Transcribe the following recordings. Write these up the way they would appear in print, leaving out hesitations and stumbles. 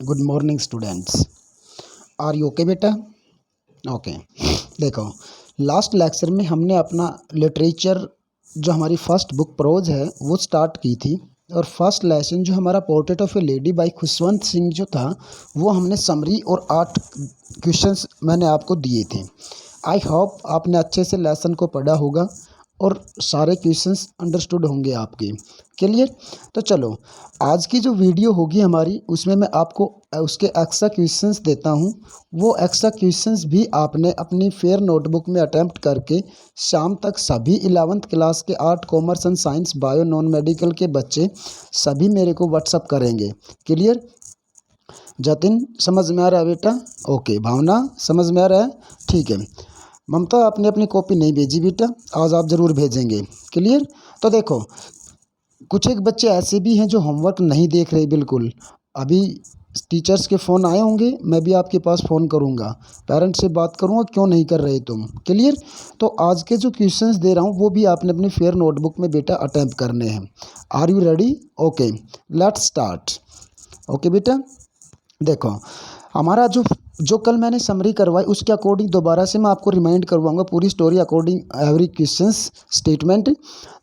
Good morning students. Are you okay बेटा? Okay. देखो, last lecture में हमने अपना लिटरेचर जो हमारी फर्स्ट बुक प्रोज है वो स्टार्ट की थी। और फर्स्ट लेसन जो हमारा portrait of a lady by Khushwant Singh जो था वो हमने समरी और 8 क्वेश्चंस मैंने आपको दिए थे। आई होप आपने अच्छे से लेसन को पढ़ा होगा और सारे क्वेश्चंस अंडरस्टूड होंगे आपके। क्लियर? तो चलो, आज की जो वीडियो होगी हमारी उसमें मैं आपको उसके एक्स्ट्रा क्वेश्चंस देता हूँ। वो एक्स्ट्रा क्वेश्चंस भी आपने अपनी फेयर नोटबुक में अटैम्प्ट करके शाम तक सभी 11th क्लास के art commerce and science bio non medical के बच्चे सभी मेरे को व्हाट्सअप करेंगे। क्लियर? जतिन समझ में आ रहा है बेटा? ओके। भावना समझ में आ रहा है? ठीक है। ममता आपने अपनी कॉपी नहीं भेजी बेटा, आज आप ज़रूर भेजेंगे। क्लियर? तो देखो, कुछ एक बच्चे ऐसे भी हैं जो होमवर्क नहीं देख रहे बिल्कुल। अभी टीचर्स के फ़ोन आए होंगे, मैं भी आपके पास फ़ोन करूंगा, पेरेंट्स से बात करूंगा क्यों नहीं कर रहे तुम। क्लियर? तो आज के जो क्वेश्चंस दे रहा हूं वो भी आपने अपनी फेयर नोटबुक में बेटा अटेम्प्ट करने हैं। Are you ready? Okay, let's start. Okay बेटा, देखो हमारा जो जो कल मैंने समरी करवाई उसके अकॉर्डिंग दोबारा से मैं आपको रिमाइंड करवाऊंगा पूरी story according every questions statement.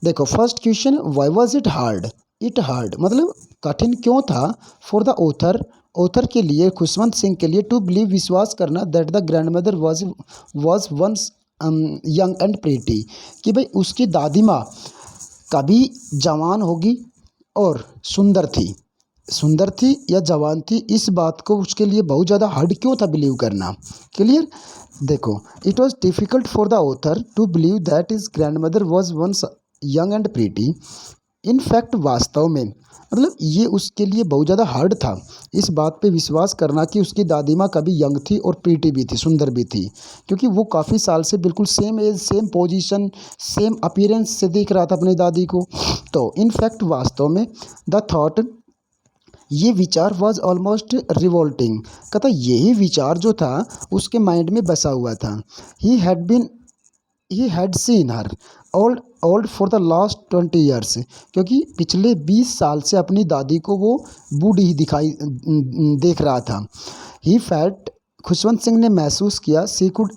देखो, first question, why was it hard? It hard मतलब कठिन क्यों था? फॉर द ऑथर, ऑथर के लिए, खुशवंत सिंह के लिए, टू बिलीव विश्वास करना that the grand mother was once young and pretty, कि भाई उसकी दादी माँ कभी जवान होगी और सुंदर थी। सुंदर थी या जवान थी, इस बात को उसके लिए बहुत ज़्यादा हार्ड क्यों था बिलीव करना। क्लियर? देखो, it was difficult for the author to believe that is grand mother was once young and pretty. In fact, वास्तव में मतलब ये उसके लिए बहुत ज़्यादा हार्ड था इस बात पे विश्वास करना कि उसकी दादी माँ कभी यंग थी और प्रीटी भी थी, सुंदर भी थी, क्योंकि वो काफ़ी साल से बिल्कुल same age, same position, same appearance से देख रहा था अपनी दादी को। तो इन फैक्ट, वास्तव में, द थॉट, ये विचार वॉज ऑलमोस्ट रिवोल्टिंग, कहता यही विचार जो था उसके माइंड में बसा हुआ था। He had seen her old old for the last 20 years, क्योंकि पिछले 20 साल से अपनी दादी को वो बूढ़ी ही दिखाई देख रहा था। ही फेल्ट, खुशवंत सिंह ने महसूस किया, she could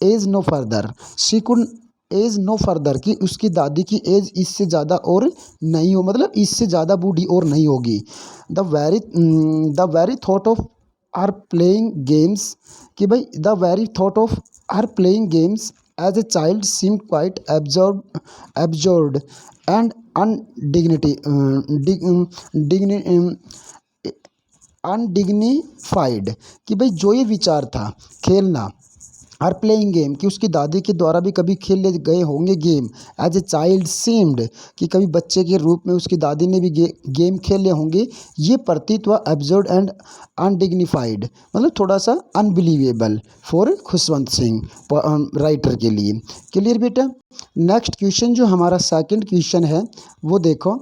age no further, she could age no further, कि उसकी दादी की एज इससे ज़्यादा और नहीं हो, मतलब इससे ज़्यादा बूढ़ी और नहीं होगी। The very thought of our playing games, कि भाई the very thought of our playing games as a child seem quite absurd and undignity undignified, कि भाई जो ये विचार था खेलना, आर प्लेइंग गेम, कि उसकी दादी के द्वारा भी कभी खेले गए होंगे game, as a child seemed, कि कभी बच्चे के रूप में उसकी दादी ने भी गेम खेले होंगे, ये प्रतीत हुआ एब्जर्ड एंड अनडिग्निफाइड, मतलब थोड़ा सा unbelievable for Khushwant Singh writer के लिए। क्लियर बेटा? नेक्स्ट क्वेश्चन जो हमारा सेकंड क्वेश्चन है वो देखो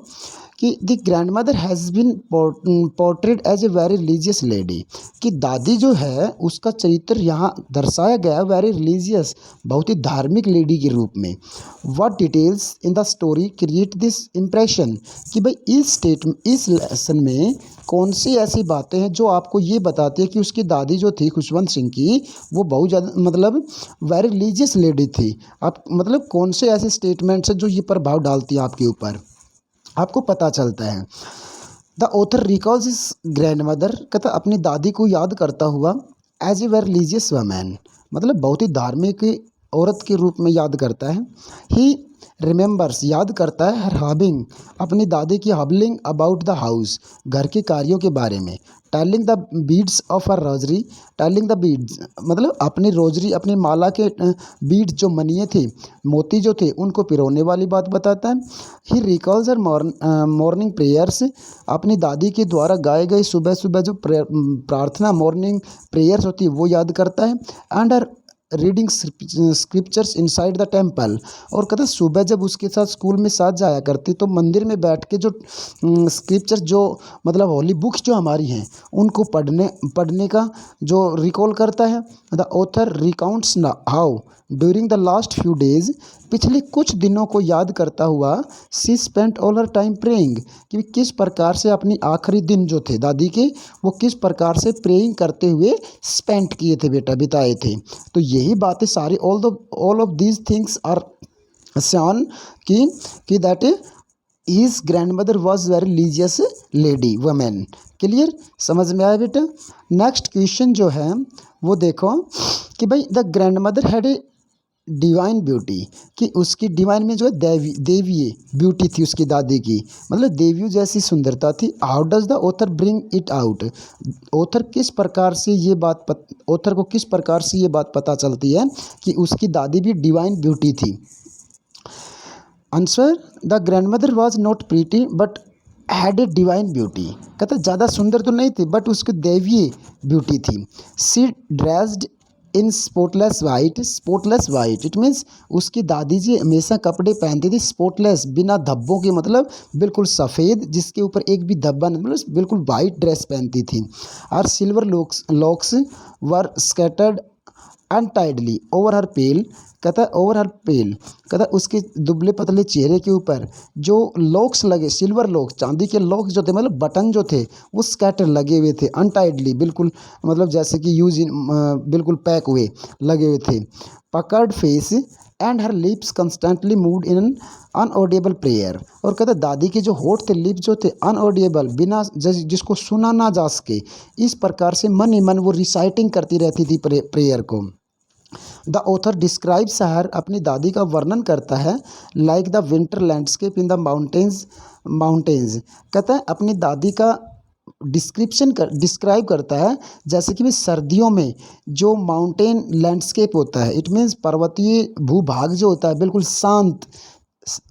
कि the grand mother has been portrayed as a very religious lady, कि दादी जो है उसका चरित्र यहाँ दर्शाया गया है वेरी रिलीजियस, बहुत ही धार्मिक लेडी के रूप में। What details in the story create this impression, कि भाई इस लेसन में कौन सी ऐसी बातें हैं जो आपको ये बताती है कि उसकी दादी जो थी खुशवंत सिंह की वो बहुत ज़्यादा मतलब वेरी रिलीजियस लेडी थी। आप मतलब कौन से ऐसे स्टेटमेंट्स हैं जो ये प्रभाव डालती है आपके ऊपर, आपको पता चलता है। The author recalls is grand mother, कहता अपनी दादी को याद करता हुआ, एज ए वेर रिलीजियस वैमैन, मतलब बहुत ही धार्मिक औरत के रूप में याद करता है। ही रिमेंबर्स, याद करता है, हर हबिंग, अपनी दादी की हबलिंग अबाउट द हाउस, घर के कार्यों के बारे में, telling the beads of her rosary, telling the beads मतलब अपनी रोजरी, अपनी माला के बीड्स जो मनिए थे, मोती जो थे, उनको पिरोने वाली बात बताता है। ही रिकॉल्स हर मॉर्निंग प्रेयर्स, अपनी दादी के द्वारा गाए गए सुबह सुबह जो प्रार्थना मॉर्निंग प्रेयर्स होती है वो याद करता है। And her reading scriptures inside the temple, और कहते सुबह जब उसके साथ स्कूल में साथ जाया करती तो मंदिर में बैठ के जो स्क्रिप्चर्स जो मतलब होली बुक्स जो हमारी हैं उनको पढ़ने का जो रिकॉल करता है। The author recounts how during the last few days पिछले कुछ दिनों को याद करता हुआ she spent all her time praying, कि किस प्रकार से अपनी आखिरी दिन जो थे दादी के वो किस प्रकार से प्रेइंग करते हुए स्पेंट किए थे बेटा, बिताए थे। तो यही बातें सारी all of these things are shown कि that his grand mother was very religious lady women. Clear, समझ में आया बेटा। नेक्स्ट क्वेश्चन जो है वो देखो कि भाई the grand mother had a divine beauty, कि उसकी डिवाइन में जो है देवीय ब्यूटी थी उसकी दादी की, मतलब देवियों जैसी सुंदरता थी। How does the author bring it out, author को किस प्रकार से ये बात पता चलती है कि उसकी दादी भी डिवाइन ब्यूटी थी। Answer, the grand mother was not pretty but had a divine beauty, कहता ज़्यादा सुंदर तो नहीं थी बट उसकी दैवीय ब्यूटी थी। सी dressed in spotless white, it means उसकी दादी जी हमेशा कपड़े पहनती थी स्पॉटलेस, बिना धब्बों के, मतलब बिल्कुल सफ़ेद जिसके ऊपर एक भी धब्बा नहीं, मतलब बिल्कुल वाइट ड्रेस पहनती थी। और सिल्वर लॉक्स वर स्कैटर्ड अनटाइडली ओवर हर पेल, कहता उसके दुबले पतले चेहरे के ऊपर जो लॉक्स लगे, सिल्वर लॉक्स, चांदी के लॉक्स जो थे, मतलब बटन जो थे वो स्कैटर लगे हुए थे, अनटाइडली बिल्कुल, मतलब जैसे कि बिल्कुल पैक हुए लगे हुए थे। Puckered face and her lips constantly moved in an inaudible prayer, और कहता दादी के जो होठ थे, लिप्स जो थे अनऑडिएबल, बिना जिसको सुना ना जा सके, इस प्रकार से मन ही मन वो रिसाइटिंग करती रहती थी प्रेयर को। द ऑथर डिस्क्राइब्स हर, अपनी दादी का वर्णन करता है, like the winter landscape in the mountains, कहता है अपनी दादी का डिस्क्राइब करता है जैसे कि भी सर्दियों में जो माउंटेन लैंडस्केप होता है, इट मीन्स पर्वतीय भूभाग जो होता है बिल्कुल शांत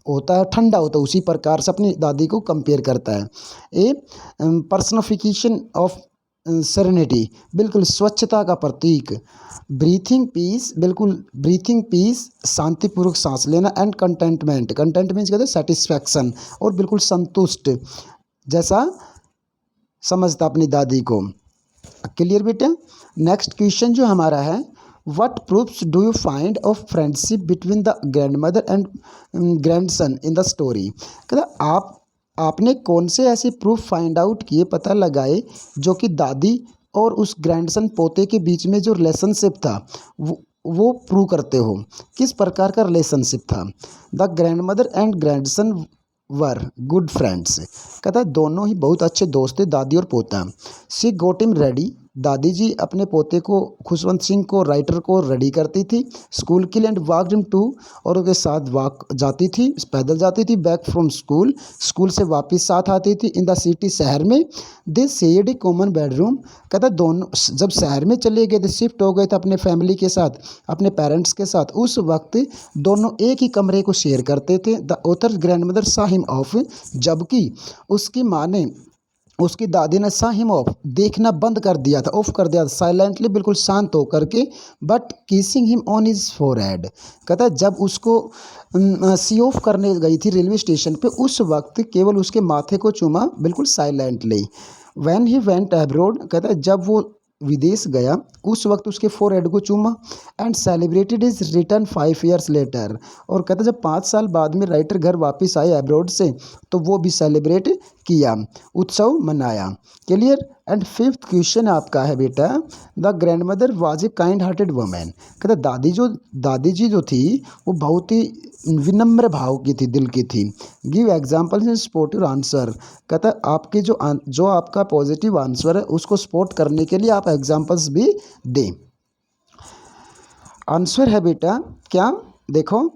होता है, ठंडा होता है, उसी प्रकार से अपनी दादी को कंपेयर करता है। ए पर्सनिफिकेशन ऑफ सेरेनिटी, बिल्कुल स्वच्छता का प्रतीक। ब्रीथिंग पीस शांतिपूर्वक सांस लेना। एंड कंटेंटमेंट मीन्स कहते हैं सेटिस्फैक्शन, और बिल्कुल संतुष्ट जैसा समझता अपनी दादी को। क्लियर बेटा। नेक्स्ट क्वेश्चन जो हमारा है, what proofs do you find of friendship between the grand mother and grandson in the story, कहता आपने कौन से ऐसे प्रूफ फाइंड आउट किए, पता लगाए, जो कि दादी और उस ग्रैंडसन पोते के बीच में जो रिलेशनशिप था वो प्रूव करते हो, किस प्रकार का रिलेशनशिप था। The grand mother and grandson were good friends, कहता है दोनों ही बहुत अच्छे दोस्त थे, दादी और पोता। शी गोट हिम रेडी, दादी जी अपने पोते को, खुशवंत सिंह को, राइटर को रेडी करती थी स्कूल के लिए। एंड वॉकड हिम टू, और उसके साथ वॉक जाती थी, पैदल जाती थी। बैक फ्रॉम स्कूल, स्कूल से वापस साथ आती थी। इन द सिटी, शहर में। दे शेयर्ड ए कॉमन बेडरूम, कहता दोनों जब शहर में चले गए थे, शिफ्ट हो गए थे अपने फैमिली के साथ, अपने पेरेंट्स के साथ, उस वक्त दोनों एक ही कमरे को शेयर करते थे। The author grand mother saw him of, जबकि उसकी माँ ने, उसकी दादी ने सा हिम ऑफ, देखना बंद कर दिया था, ऑफ कर दिया था, साइलेंटली, बिल्कुल शांत होकर के। But kissing him on his forehead, कहता है जब उसको सी ऑफ करने गई थी रेलवे स्टेशन पे, उस वक्त केवल उसके माथे को चूमा, बिल्कुल silently. When he went abroad, कहता है जब वो विदेश गया उस वक्त उसके फोरहेड को चूमा। And celebrated is return 5 years later, और कहता जब 5 साल बाद में राइटर घर वापस आए अब्रॉड से, तो वो भी सेलिब्रेट किया, उत्सव मनाया। क्लियर। एंड फिफ्थ क्वेश्चन आपका है बेटा, the grand mother was a kind hearted women, कहता दादी जी जो थी वो बहुत ही विनम्र भाव की थी, दिल की थी। Give examples in support your answer, कहता आपके जो आपका पॉजिटिव आंसर है उसको सपोर्ट करने के लिए आप एग्जाम्पल्स भी दें। आंसर है बेटा क्या, देखो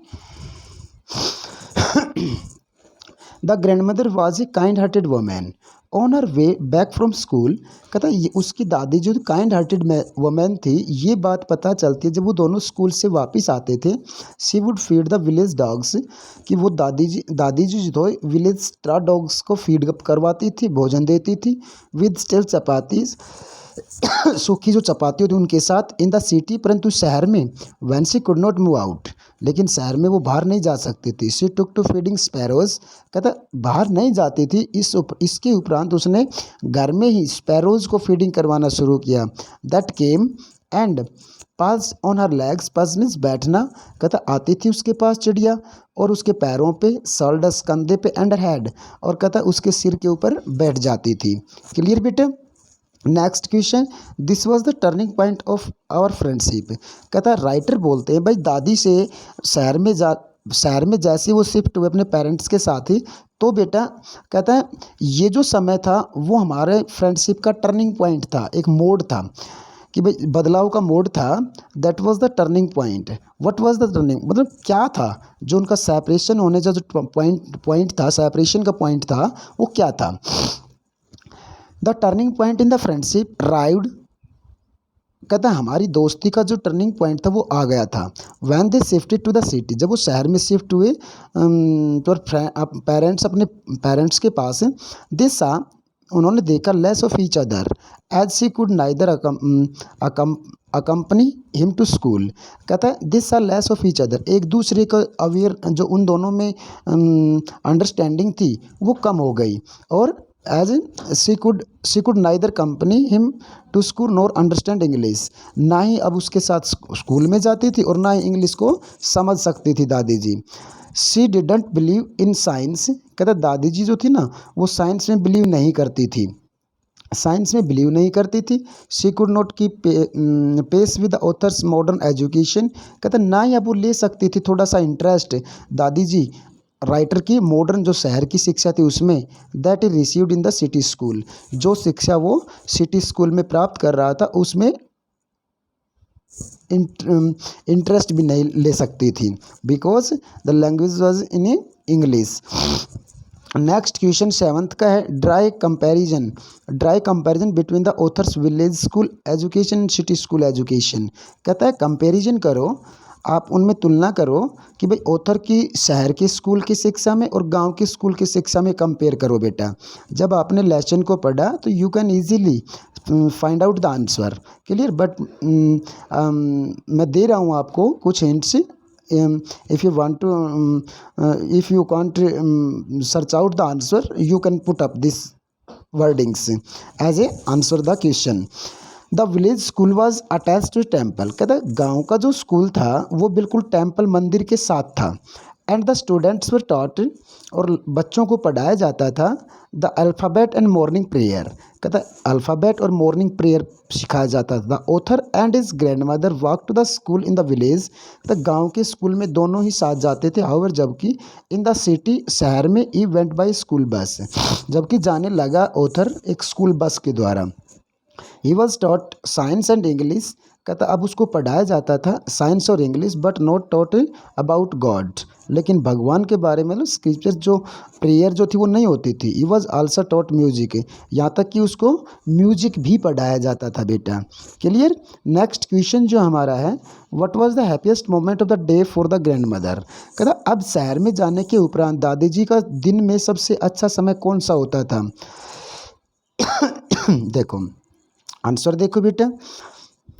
the grand mother was a kind hearted women on her way back from school, कहता ये उसकी दादी जो काइंड हार्टेड वुमेन थी, ये बात पता चलती है जब वो दोनों स्कूल से वापस आते थे। She would feed the village dogs, कि वो दादी जी जो विलेज स्ट्रा डॉग्स को फीड करवाती थी, भोजन देती थी। विद स्टिल चपातीज, सूखी जो चपाती होती उनके साथ। इन द सिटी, परंतु शहर में। When she could not move out, लेकिन शहर में वो बाहर नहीं जा सकती थी। She took to feeding sparrows, कहता बाहर नहीं जाती थी, इसके उपरांत उसने घर में ही स्पैरोज को फीडिंग करवाना शुरू किया। That came and pass on her legs, pass means बैठना, कहता आती थी उसके पास चिड़िया और उसके पैरों पे, शोल्डर्स कंधे पे, एंड हेड, और कहता उसके सिर के ऊपर बैठ जाती थी। क्लियर बेटे। Next question, this was the turning point of our friendship. कहता राइटर बोलते हैं भाई दादी से शहर में जैसे वो शिफ्ट हुए अपने पेरेंट्स के साथ ही, तो बेटा कहता है ये जो समय था वो हमारे फ्रेंडशिप का टर्निंग पॉइंट था, एक मोड़ था कि भाई बदलाव का मोड़ था। That was the turning point. What was the turning, मतलब क्या था जो उनका सेपरेशन होने का जो पॉइंट था, सेपरेशन का पॉइंट था, वो क्या था। The turning point in the friendship arrived, कहता है हमारी दोस्ती का जो टर्निंग पॉइंट था वो आ गया था। When they shifted to the city, जब वो शहर में शिफ्ट हुए तो पेरेंट्स अपने पेरेंट्स के पास, दिस सा उन्होंने देखा less of each other as she could neither accompany him to school. कहता है this are less of each other, एक दूसरे का अवेयर जो उन दोनों में अंडरस्टैंडिंग थी वो कम हो गई। और as she could neither company him to school nor understand English, ना ही अब उसके साथ स्कूल में जाती थी और ना ही इंग्लिश को समझ सकती थी दादी जी। She didn't believe in science, कहता दादी जी जो थी ना वो साइंस में बिलीव नहीं करती थी, साइंस में बिलीव नहीं करती थी। She could not keep pace with the author's modern education, कहता ना ही अब वो ले सकती थी थोड़ा सा इंटरेस्ट दादी जी राइटर की मॉडर्न जो शहर की शिक्षा थी उसमें। That is received in the city school, जो शिक्षा वो सिटी स्कूल में प्राप्त कर रहा था उसमें इंटरेस्ट भी नहीं ले सकती थी, because the language was in English. Next question seventh का है dry comparison between the author's village school education and city school education. कहता है कंपैरिजन करो, आप उनमें तुलना करो कि भाई ऑथर की शहर के स्कूल की शिक्षा में और गांव के स्कूल की शिक्षा में कंपेयर करो बेटा। जब आपने लेसन को पढ़ा तो you can easily find out the answer. Clear. But मैं दे रहा हूँ आपको कुछ hints. If you want to if you can't search out the answer, you can put up this wordings as a answer the question. The village school was attach to temple, कहता गांव का जो school था वो बिल्कुल temple मंदिर के साथ था। And the students were taught, और बच्चों को पढ़ाया जाता था the alphabet and morning prayer, कहता अल्फ़ाबेट और मॉर्निंग प्रेयर सिखाया जाता था। The author and his grand mother walk to the school in the village, the गाँव के स्कूल में दोनों ही साथ जाते थे। हाउएवर जबकि इन द सिटी शहर में ई वेंट बाई स्कूल बस, जबकि जाने लगा ऑथर एक स्कूल बस के द्वारा। He was taught science and English, कहता अब उसको पढ़ाया जाता था साइंस और English, but not taught about God, लेकिन भगवान के बारे में स्क्रिप्चर जो प्रेयर जो थी वो नहीं होती थी। He was also taught music, यहाँ तक कि उसको म्यूजिक भी पढ़ाया जाता था बेटा। क्लियर। नेक्स्ट क्वेश्चन जो हमारा है, what was the happiest moment of the day for the grand mother, कहता अब शहर में जाने के उपरांत दादी जी का दिन में सबसे अच्छा समय कौन सा होता था। देखो आंसर देखो बेटा,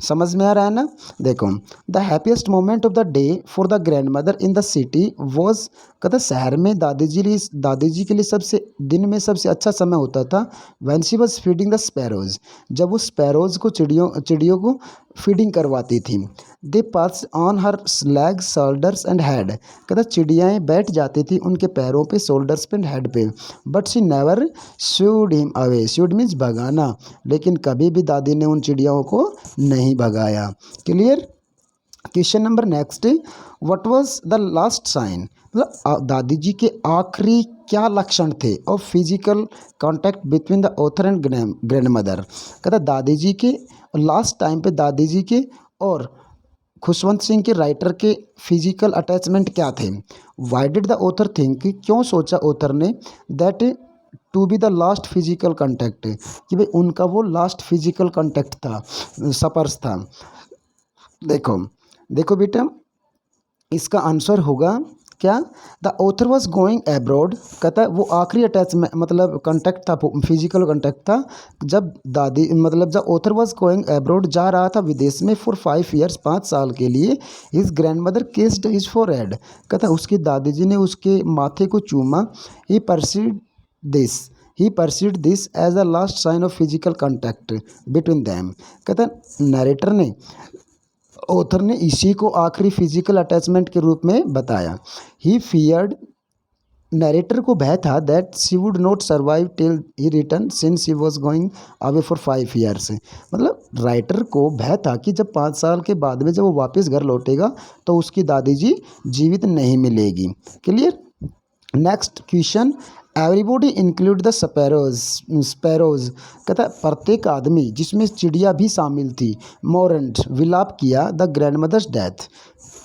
समझ में आ रहा है ना। देखो the happiest moment of the day for the grand mother in the city was, कहता शहर में दादी जी के लिए सबसे दिन में सबसे अच्छा समय होता था when she was feeding the sparrows, जब वो स्पैरोज को चिड़ियों को फीडिंग करवाती थी। They pass on her legs shoulders and head, कहता चिड़ियाएँ बैठ जाती थी उनके पैरों पे, शोल्डर्स पे एंड हेड पे। But she never shooed him away, shooed means भगाना, लेकिन कभी भी दादी ने उन चिड़ियाओं को नहीं भगाया। Clear. Question number next, what was the last sign, मतलब दादी जी के आखिरी क्या लक्षण थे of physical contact between the author and grand mother, कहता दादी जी के लास्ट टाइम पे दादी जी के और खुशवंत सिंह के राइटर के फिजिकल अटैचमेंट क्या थे। Why did the author think, क्यों सोचा ऑथर ने that to be the last physical contact, कि भाई उनका वो लास्ट फिजिकल कांटेक्ट था, सपर्स था। देखो बेटा इसका आंसर होगा क्या, the author was going abroad, कहता है वो आखिरी अटैचमेंट मतलब कांटेक्ट था, फिजिकल कांटेक्ट था जब दादी मतलब जब ऑथर वॉज गोइंग एब्रॉड, जा रहा था विदेश में फॉर 5 ईयर्स 5 साल के लिए। His grand mother kissed his forehead, कहता उसकी दादी जी ने उसके माथे को चूमा। He perceived this, he perceived this as a last sign of physical contact between them. कहता है नरेटर ने, ऑथर ने इसी को आखिरी फिजिकल अटैचमेंट के रूप में बताया। ही फियर्ड, नरेटर को भय था that she would not survive till he return since he was going away for 5 years. मतलब राइटर को भय था कि जब 5 साल के बाद में जब वो वापस घर लौटेगा तो उसकी दादी जी जीवित नहीं मिलेगी। Clear. Next question, everybody include the sparrows. कहता है प्रत्येक आदमी जिसमें चिड़िया भी शामिल थी, मोरंड विलाप किया द ग्रैंड मदर्स डेथ।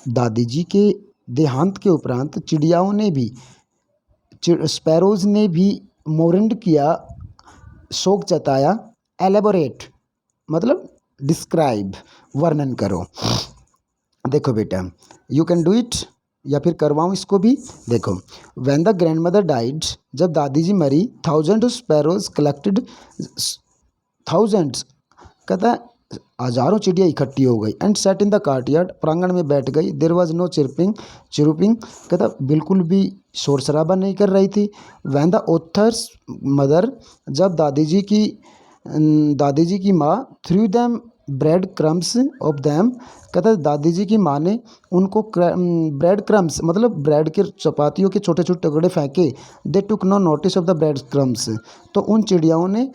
दादी जी के देहांत के उपरांत चिड़ियाओं ने भी, स्पैरोज ने भी मोरंड किया, शोक जताया। एलेबोरेट मतलब डिस्क्राइब, वर्णन करो। देखो बेटा, यू कैन डू इट, या फिर करवाऊँ इसको भी। देखो, when the grand mother died, जब दादी जी मरी, थाउजेंड स्पैरोज कलेक्टेड, थाउजेंड्स कहता है हजारों चिड़िया इकट्ठी हो गई, एंड सेट इन द कार्टयार्ड, प्रांगण में बैठ गई। देयर वाज नो चिरुपिंग कहता बिल्कुल भी शोर शराबा नहीं कर रही थी। व्हेन द ऑथर्स मदर, जब दादी जी की माँ, through them bread crumbs of them, कहता दादी जी की माँ ने उनको ब्रेड क्रम्स मतलब ब्रेड के चपातियों के छोटे छोटे टुकड़े फेंके। They took no notice of the bread crumbs, तो उन चिड़ियाओं ने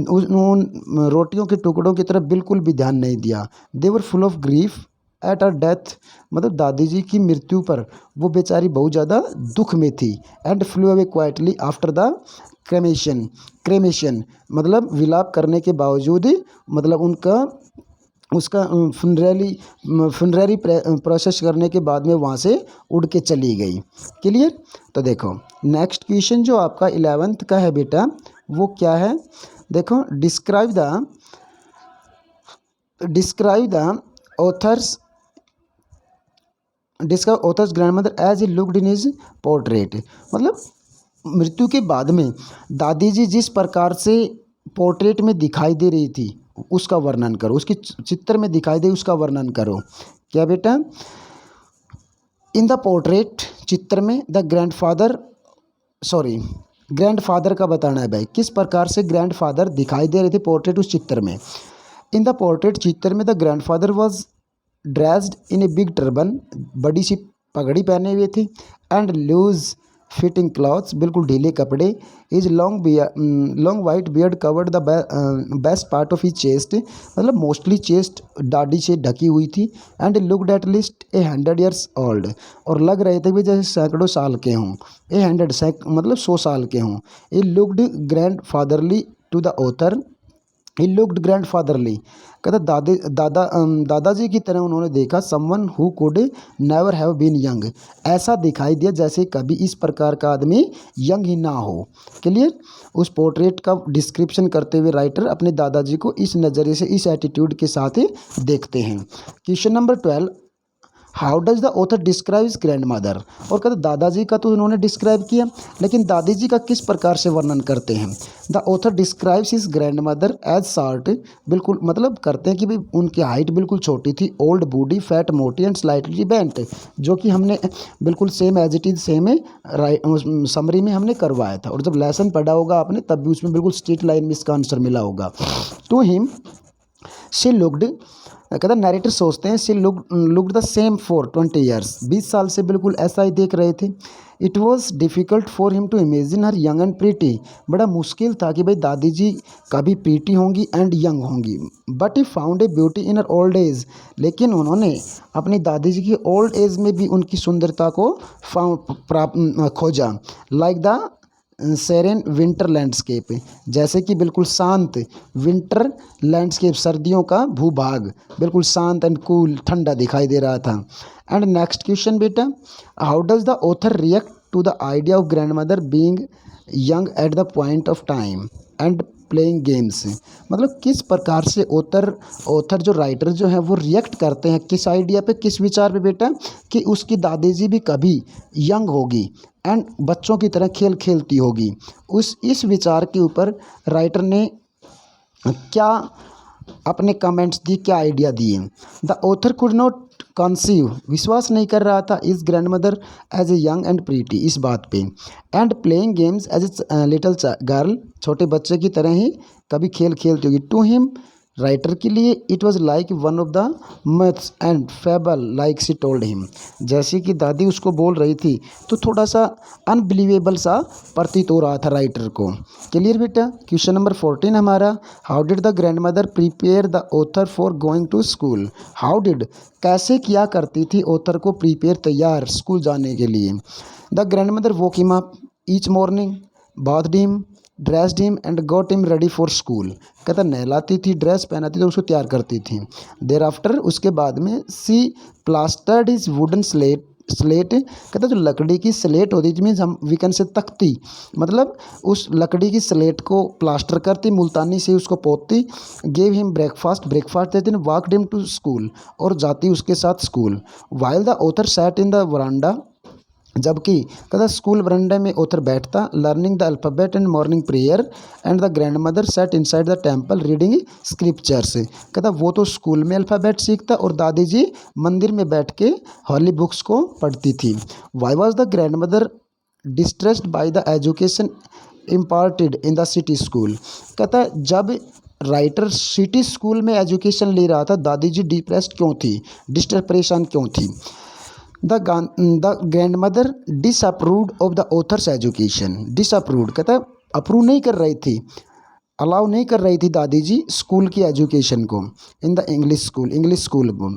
उन रोटियों के टुकड़ों की तरफ बिल्कुल भी ध्यान नहीं दिया। They were full of grief at her death, मतलब दादी जी की मृत्यु पर वो बेचारी बहुत ज़्यादा दुख में थी। And flu away quietly after the cremation मतलब विलाप करने के बावजूद, मतलब उसका फुनरेरी प्रोसेस करने के बाद में वहाँ से उड़ के चली गई। क्लियर। तो देखो नेक्स्ट क्वेश्चन जो आपका 11th का है बेटा, वो क्या है। देखो, describe the author's grandmother as he looked in his portrait. मतलब मृत्यु के बाद में दादी जी जिस प्रकार से पोर्ट्रेट में दिखाई दे रही थी उसका वर्णन करो, उसकी चित्र में दिखाई दे उसका वर्णन करो। क्या बेटा, इन द पोर्ट्रेट, चित्र में, द ग्रैंडफादर का बताना है भाई, किस प्रकार से ग्रैंडफादर दिखाई दे रहे थे पोर्ट्रेट उस चित्र में। इन द पोर्ट्रेट, चित्र में, the grandfather was dressed in a big turban, बड़ी सी पगड़ी पहने हुए थे, एंड लूज फिटिंग क्लॉथ्स, बिल्कुल ढीले कपड़े। Is long white beard covered the best part of he chest, मतलब मोस्टली चेस्ट दाढ़ी से ढकी हुई थी। And looked at least 100 years old, और लग रहे थे भी जैसे सैकड़ों साल के हों। 100 मतलब 100 साल के हों। He looked grand fatherly to the author, he looked grand fatherly, कहता दादाजी की तरह उन्होंने देखा। Someone who could never have been young, ऐसा दिखाई दिया जैसे कभी इस प्रकार का आदमी यंग ही ना हो। क्लियर। उस पोर्ट्रेट का डिस्क्रिप्शन करते हुए राइटर अपने दादाजी को इस नज़रिए से, इस एटीट्यूड के साथ देखते हैं। Question number 12, how does the author describe his grand mother. और कहते दादाजी का तो उन्होंने डिस्क्राइब किया, लेकिन दादी जी का किस प्रकार से वर्णन करते हैं। The author describes his grand mother as short, बिल्कुल मतलब करते हैं कि भाई उनकी हाइट बिल्कुल छोटी थी। ओल्ड बॉडी, फैट, मोटी, एंड स्लाइटली बेंट, जो कि हमने बिल्कुल same as it is same summary में हमने करवाया था, और जब लेसन पढ़ा होगा आपने तब भी उसमें बिल्कुल स्ट्रेट लाइन में इसका आंसर मिला होगा। टू हिम शी लुक्ड, कहता नरेटर सोचते हैं, she looked the same for 20 years, 20 साल से बिल्कुल ऐसा ही देख रहे थे। It was difficult for him to imagine her young and pretty, बड़ा मुश्किल था कि भाई दादी जी कभी प्रीटी होंगी एंड यंग होंगी। But he found a beauty in her old age, लेकिन उन्होंने अपनी दादी जी की ओल्ड एज में भी उनकी सुंदरता को खोजा। लाइक द सेरेन विंटर लैंडस्केप, जैसे कि बिल्कुल शांत विंटर लैंडस्केप, सर्दियों का भूभाग बिल्कुल शांत एंड कूल, ठंडा दिखाई दे रहा था। एंड नेक्स्ट क्वेश्चन बेटा, how does the author react to the idea of grand mother being young at the point of time and playing games, मतलब किस प्रकार से ऑथर जो राइटर जो है वो रिएक्ट करते हैं किस आइडिया पे, किस विचार पे बेटा, कि उसकी दादी जी भी कभी यंग होगी एंड बच्चों की तरह खेल खेलती होगी। इस विचार के ऊपर राइटर ने क्या अपने कमेंट्स दिए, क्या आइडिया दिए। The author could not conceive, विश्वास नहीं कर रहा था इस grand mother as a young and pretty, इस बात पे, and playing games as a little girl, छोटे बच्चे की तरह ही कभी खेल खेलती होगी। टू हिम, राइटर के लिए, it was like one of the myths and fable like C told him, जैसे कि दादी उसको बोल रही थी तो थोड़ा सा अनबिलीवेबल सा प्रतीत हो रहा था राइटर को। क्लियर बेटा। क्वेश्चन नंबर 14 हमारा, how did the grand mother prepare the author for going to school. How did, कैसे किया करती थी ऑथर को प्रिपेयर, तैयार स्कूल जाने के लिए। The grand mother woke him up each morning, bathed him, dressed him and got him ready for school, कहता नहलाती थी, ड्रेस पहनाती थी, उसको तैयार करती थी। देर आफ्टर, उसके बाद में, she plastered his wooden slate, slate कहता जो लकड़ी की स्लेट होती थी, मीन्स हम वी कैन से तख्ती, मतलब उस लकड़ी की स्लेट को प्लास्टर करती, मुल्तानी से उसको पोतती। गेव हिम ब्रेकफास्ट, ब्रेकफास्ट देती, वॉकड हिम टू स्कूल, और जाती उसके साथ school. While the author sat in the वरांडा, जबकि कहता स्कूल वरांडे में ऑथर बैठता, learning the alphabet and morning prayer, and the grand mother said inside the temple reading scriptures, कहता वो तो स्कूल में अल्फ़ाबेट सीखता और दादी जी मंदिर में बैठ के हॉली बुक्स को पढ़ती थी। Why was the grand mother distressed by the education imparted in the city school, कहता जब राइटर सिटी स्कूल में एजुकेशन ले रहा था, दादी जी डिप्रेस्ड क्यों थी, डिस्ट्रेस, परेशान क्यों थी। The grand mother disapproved of the author's education, disapproved कहता अप्रूव नहीं कर रही थी, अलाउ नहीं कर रही थी दादी जी स्कूल की एजुकेशन को, in the English school, English school को।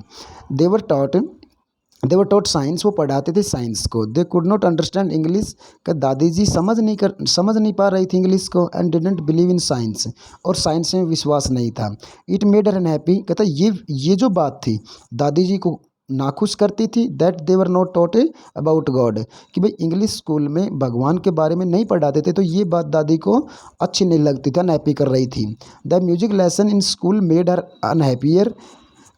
देवर टॉट साइंस, वो पढ़ाते थे साइंस को। They could not understand English, का दादी जी समझ नहीं पा रही थी इंग्लिश को, and didn't believe in science, और साइंस में विश्वास नहीं था। इट मेड हर अनहैप्पी, कहता ये जो बात थी दादी जी को नाखुश करती थी, that they were not taught about God, कि भाई इंग्लिश स्कूल में भगवान के बारे में नहीं पढ़ाते थे, तो ये बात दादी को अच्छी नहीं लगती थी, अनहैप्पी कर रही थी। The music lesson in school made her unhappier,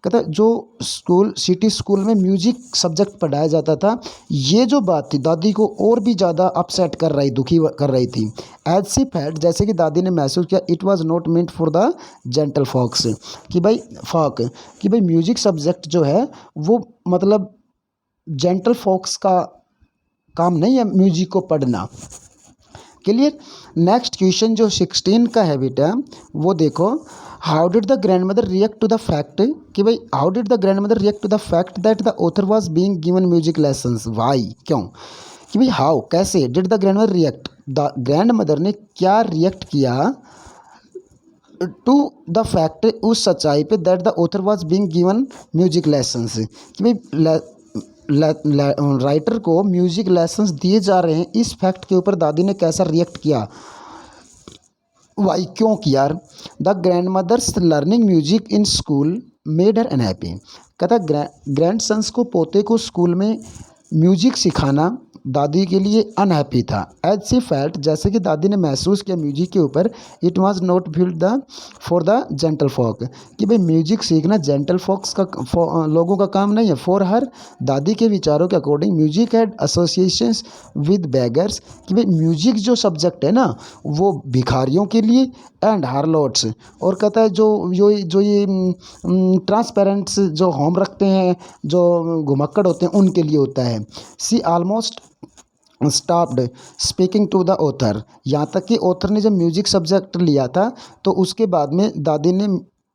कहता जो स्कूल, सिटी स्कूल में म्यूजिक सब्जेक्ट पढ़ाया जाता था, ये जो बात थी दादी को और भी ज़्यादा अपसेट कर रही, दुखी कर रही थी। एज सी फेल्ट, जैसे कि दादी ने महसूस किया, it was not meant for the gentle folks, कि भाई म्यूजिक सब्जेक्ट जो है वो मतलब जेंटल फॉक्स का काम नहीं है म्यूजिक को पढ़ना। क्लियर। नेक्स्ट क्वेश्चन जो 16 का है बेटा, वो देखो, how did the grand mother react to the fact, कि भाई how did the grand mother react to the fact that the author was being given music lessons, why, क्यों, कि भाई हाउ, कैसे, did the grand mother react, the grand mother ने क्या react किया to the fact, उस सच्चाई पे, that the author was being given music lessons, कि भाई राइटर को म्यूजिक लेसन्स दिए जा रहे हैं, इस फैक्ट के ऊपर दादी ने कैसा रिएक्ट किया, वाई, क्यों किया। The grand mother's learning music in school made her unhappy, कहता ग्रैंड सन्स को, पोते को स्कूल में म्यूजिक सिखाना दादी के लिए अनहैप्पी था। एज सी फेल्ट, जैसे कि दादी ने महसूस किया म्यूजिक के ऊपर, it was not build the for the gentle folk, कि भाई म्यूजिक सीखना जेंटल फॉक्स का लोगों का काम नहीं है। फॉर हर, दादी के विचारों के according, music had associations with beggars, कि भाई म्यूजिक जो सब्जेक्ट है ना वो भिखारियों के लिए, एंड हार्लॉट्स, और कहता है जो ये ट्रांसपेरेंट्स जो होम रखते हैं, जो घुमक्कड़ होते हैं, उनके लिए होता है। She almost stopped speaking to the author, यहाँ तक कि ऑथर ने जब म्यूजिक सब्जेक्ट लिया था तो उसके बाद में दादी ने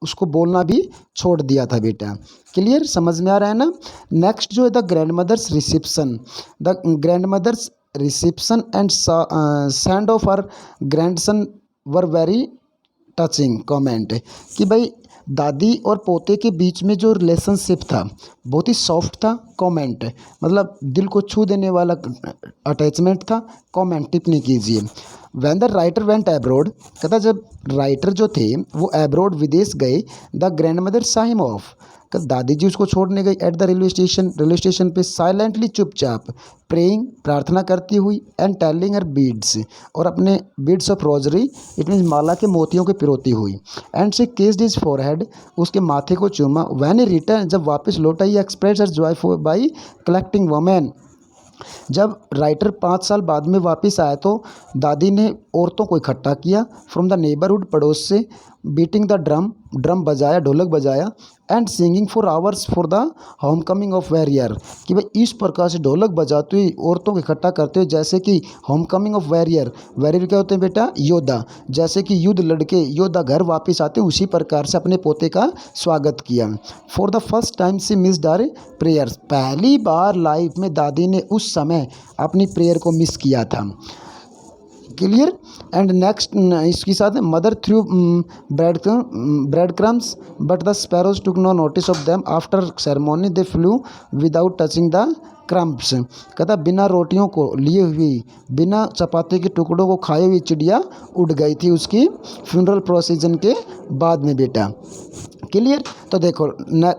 उसको बोलना भी छोड़ दिया था बेटा। क्लियर, समझ में आ रहा है ना। नेक्स्ट जो है the grand mother's reception, the grand mother's reception and send off her grandson were very touching comment, कि भाई दादी और पोते के बीच में जो रिलेशनशिप था बहुत ही सॉफ्ट था, कमेंट मतलब दिल को छू देने वाला अटैचमेंट था। कमेंट, टिप्पणी कीजिए। When the writer went abroad, कहता जब राइटर जो थे वो एब्रोड, विदेश गए, the grand mother saw him off, दादी जी उसको छोड़ने गई एट द रेलवे स्टेशन पे, साइलेंटली, चुपचाप, प्रेइंग, प्रार्थना करती हुई, एंड टेलिंग हर बीड्स, और अपने beads of rosary, it means माला के मोतियों की पिरोती हुई, and she kissed his forehead, उसके माथे को चूमा। व्हेन ही रिटर्न, जब वापस लौटा, he express her joy by collecting women, जब राइटर 5 साल बाद में वापस आया तो दादी ने औरतों को इकट्ठा किया, फ्रॉम द नेबरहुड, पड़ोस से, बीटिंग द ड्रम, ड्रम बजाया, ढोलक बजाया, and singing for hours for the home coming of warrior, कि भाई इस प्रकार से ढोलक बजाते हुए औरतों को इकट्ठा करते हुए, जैसे कि home coming of warrior, warrior क्या होते हैं बेटा, योद्धा, जैसे कि युद्ध लड़के योद्धा घर वापस आते उसी प्रकार से अपने पोते का स्वागत किया। For the first time she missed her prayers, पहली बार लाइफ में दादी ने उस समय अपनी प्रेयर को मिस किया था। क्लियर। एंड नेक्स्ट इसके साथ mother threw bread crumbs but the sparrows took no notice of them after ceremony they flew without touching the crumbs, कहता बिना रोटियों को लिए हुई, बिना चपाती के टुकड़ों को खाए हुई चिड़िया उड़ गई थी उसकी फ्यूनरल प्रोसीजन के बाद में बेटा। क्लियर। तो देखो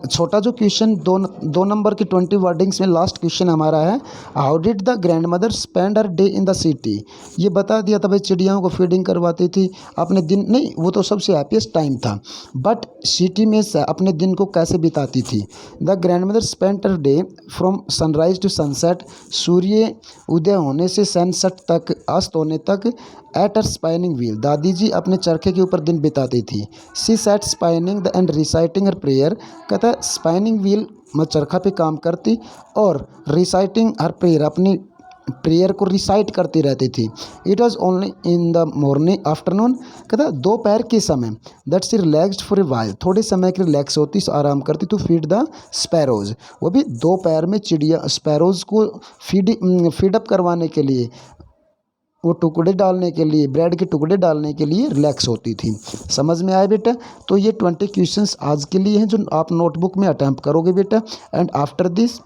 छोटा जो क्वेश्चन दो नंबर की 20 वर्डिंग्स में लास्ट क्वेश्चन हमारा है, how did the grand mother spend her day in the city, ये बता दिया था भाई चिड़ियाओं को फीडिंग करवाती थी अपने दिन, नहीं वो तो सबसे हैप्पीएस्ट टाइम था, बट सिटी में अपने दिन को कैसे बिताती थी। The grand mother spend her day from sunrise to sunset, सूर्य उदय होने से सनसेट तक, अस्त होने तक, एट हर स्पाइनिंग व्हील, दादी जी अपने चरखे के ऊपर दिन बिताती थी। She sat spinning and reciting her prayer, कहता है स्पाइनिंग व्हील में चरखा पे काम करती और रिसाइटिंग हर प्रेयर, अपनी प्रेयर को रिसाइट करती रहती थी। It was only in the morning afternoon, कहता है दोपहर के समय, that she relaxed for a while, थोड़े समय के रिलैक्स होती, आराम करती, टू फीड द स्पैरोज, वो भी दोपहर में चिड़िया स्पैरोज को फीडअप करवाने के लिए, वो टुकड़े डालने के लिए, ब्रेड के टुकड़े डालने के लिए रिलैक्स होती थी। समझ में आया बेटा। तो ये 20 क्वेश्चंस आज के लिए हैं जो आप नोटबुक में अटैम्प्ट करोगे बेटा। And after this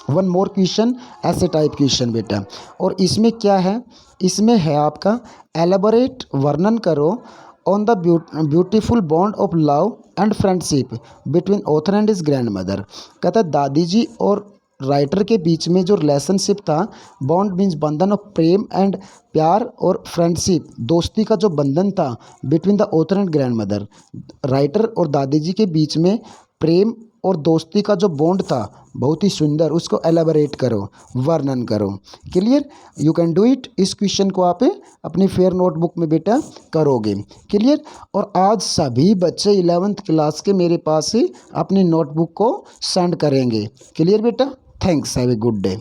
one more question ऐसे टाइप क्वेश्चन बेटा, और इसमें क्या है, इसमें है आपका एलेबोरेट, वर्णन करो on the beautiful bond of love and friendship between author and his grand mother, कहता है दादी जी और राइटर के बीच में जो रिलेशनशिप था, बॉन्ड मीन्स बंधन ऑफ प्रेम एंड प्यार, और फ्रेंडशिप दोस्ती का जो बंधन था, between the author and grand mother, writer और दादी जी के बीच में प्रेम और दोस्ती का जो बॉन्ड था बहुत ही सुंदर, उसको एलेबोरेट करो, वर्णन करो। Clear, you can do it. इस क्वेश्चन को आप अपनी फेयर नोटबुक में बेटा करोगे। क्लियर। और आज सभी बच्चे 11th क्लास के मेरे पास ही अपनी नोटबुक को सेंड करेंगे। क्लियर बेटा। Thanks, have a good day.